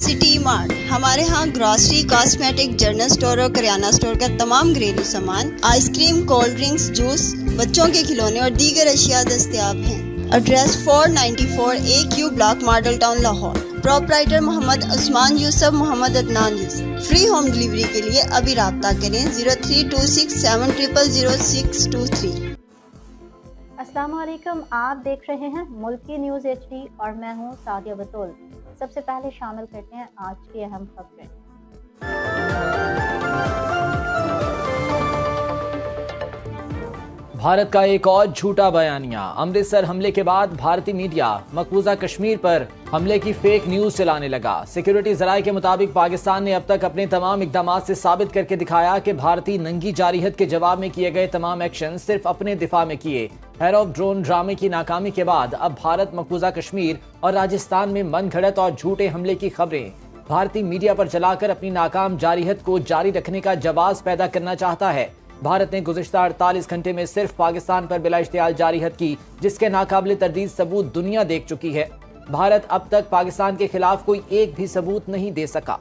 City mart, हमारे यहाँ grocery, cosmetic, general store और करियाना स्टोर का तमाम घरेलू सामान, आइसक्रीम, कोल्ड ड्रिंक्स, जूस, बच्चों के खिलौने और दीगर अशिया दस्तयाब हैं। Address 494 AQ block, model town, Lahore. Proprietor Mohammad Usman Yusuf, Mohammad Adnan Yusuf. Free home delivery के लिए अभी राब्ता करें 0326700623। अस्सलाम वालेकुम, आप देख रहे हैं मुल्की न्यूज़ HD और मैं हूं सादिया बतूल। सबसे पहले शामिल करते हैं आज की अहम खबरें। भारत का एक और झूठा बयानिया। अमृतसर हमले के बाद भारतीय मीडिया मकबूजा कश्मीर पर हमले की फेक न्यूज चलाने लगा। सिक्योरिटी जराये के मुताबिक पाकिस्तान ने अब तक अपने तमाम इकदाम से साबित करके दिखाया कि भारतीय नंगी जारिहत के जवाब में किए गए तमाम एक्शन सिर्फ अपने दिफा में किए। हेरोप ड्रोन ड्रामे की नाकामी के बाद अब भारत मकबूजा कश्मीर और राजस्थान में मनगढ़ंत और झूठे हमले की खबरें भारतीय मीडिया पर चलाकर अपनी नाकाम जारिहत को जारी रखने का जवाब पैदा करना चाहता है। भारत ने गुज़िश्ता 48 घंटे में सिर्फ पाकिस्तान पर बिला इश्तियाल जारिहत की, जिसके नाकाबिले तरदीद सबूत दुनिया देख चुकी है। भारत अब तक पाकिस्तान के खिलाफ कोई एक भी सबूत नहीं दे सका।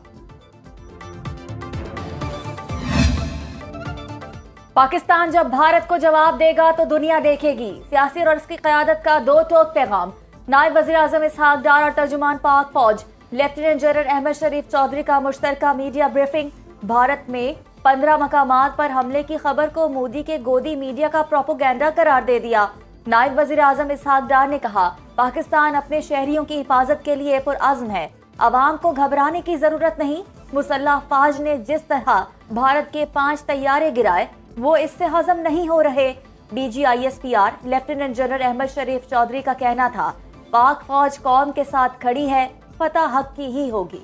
पाकिस्तान जब भारत को जवाब देगा तो दुनिया देखेगी। सियासी और उसकी क़यादत का दो टोक पैगाम। नायब वज़ीर आज़म इसहाक डार और तर्जुमान पाक फौज लेफ्टिनेंट जनरल अहमद शरीफ चौधरी का मुश्तरका मीडिया ब्रीफिंग। भारत में 15 मकामात पर हमले की खबर को मोदी के गोदी मीडिया का प्रोपोगेंडा करार दे दिया। नायब वज़ीर आज़म इसहाक डार ने कहा, पाकिस्तान अपने शहरियों की हिफाजत के लिए पुरअज़्म है। अवाम को घबराने की जरूरत नहीं। मुसल्लह फौज ने जिस तरह भारत के 5 तैयारे गिराए वो इससे हजम नहीं हो रहे। DG ISPR lieutenant general Ahmed Sharif Chaudhry का कहना था, पाक फौज कौम के साथ खड़ी है, फतह हक की ही होगी।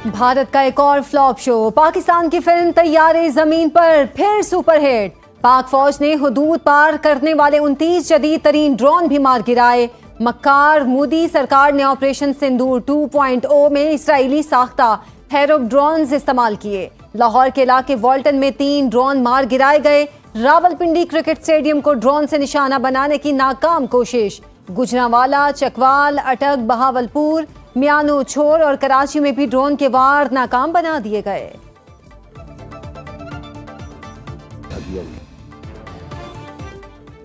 भारत का एक और फ्लॉप शो। पाकिस्तान की फिल्म तैयारे जमीन पर फिर सुपरहिट। पाक फौज ने हुदूद पार करने वाले 29 जदीद तरीन ड्रोन भी मार गिराए। मक्कार मोदी सरकार ने ऑपरेशन सिंदूर 2.0 में इसराइली साख्ता हेरोप ड्रोन्स इस्तेमाल किए। लाहौर के इलाके वॉल्टन में 3 ड्रोन मार गिराए गए। रावलपिंडी क्रिकेट स्टेडियम को ड्रोन से निशाना बनाने की नाकाम कोशिश। गुजरांवाला, चकवाल, अटक, बहावलपुर, मियानो छोर और कराची में भी ड्रोन के वार नाकाम बना दिए गए।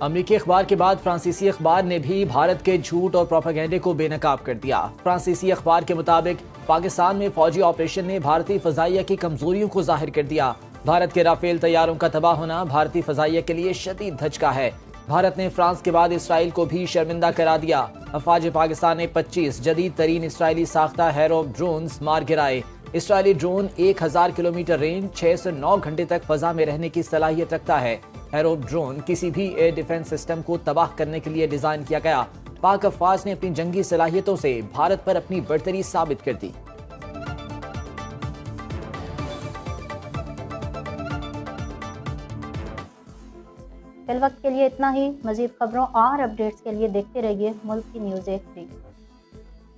अमेरिकी अखबार के बाद फ्रांसीसी अखबार ने भी भारत के झूठ और प्रोपेगेंडे को बेनकाब कर दिया। फ्रांसीसी अखबार के मुताबिक पाकिस्तान में फौजी ऑपरेशन ने भारतीय फजाइया की कमजोरियों को जाहिर कर दिया। भारत के राफेल तैयारों का तबाह होना भारतीय फजाइया के लिए शदीद धचका है। भारत ने फ्रांस के बाद इसराइल को भी शर्मिंदा करा दिया। अफवाज पाकिस्तान ने 25 जदीद तरीन इसराइली साख्ता हेरोप ड्रोन्स मार गिराए। इसराइली ड्रोन 1000 किलोमीटर रेंज, 6 से 9 घंटे तक फजा में रहने की सलाहियत रखता है। हेरोप ड्रोन किसी भी एयर डिफेंस सिस्टम को तबाह करने के लिए डिजाइन किया गया। पाक अफवाज ने अपनी जंगी सलाहियतों से भारत पर अपनी बढ़तरी साबित कर दी। फिल वक्त के लिए इतना ही। मजीद खबरों और अपडेट्स के लिए देखते रहिए मुल्क की न्यूज़ HD।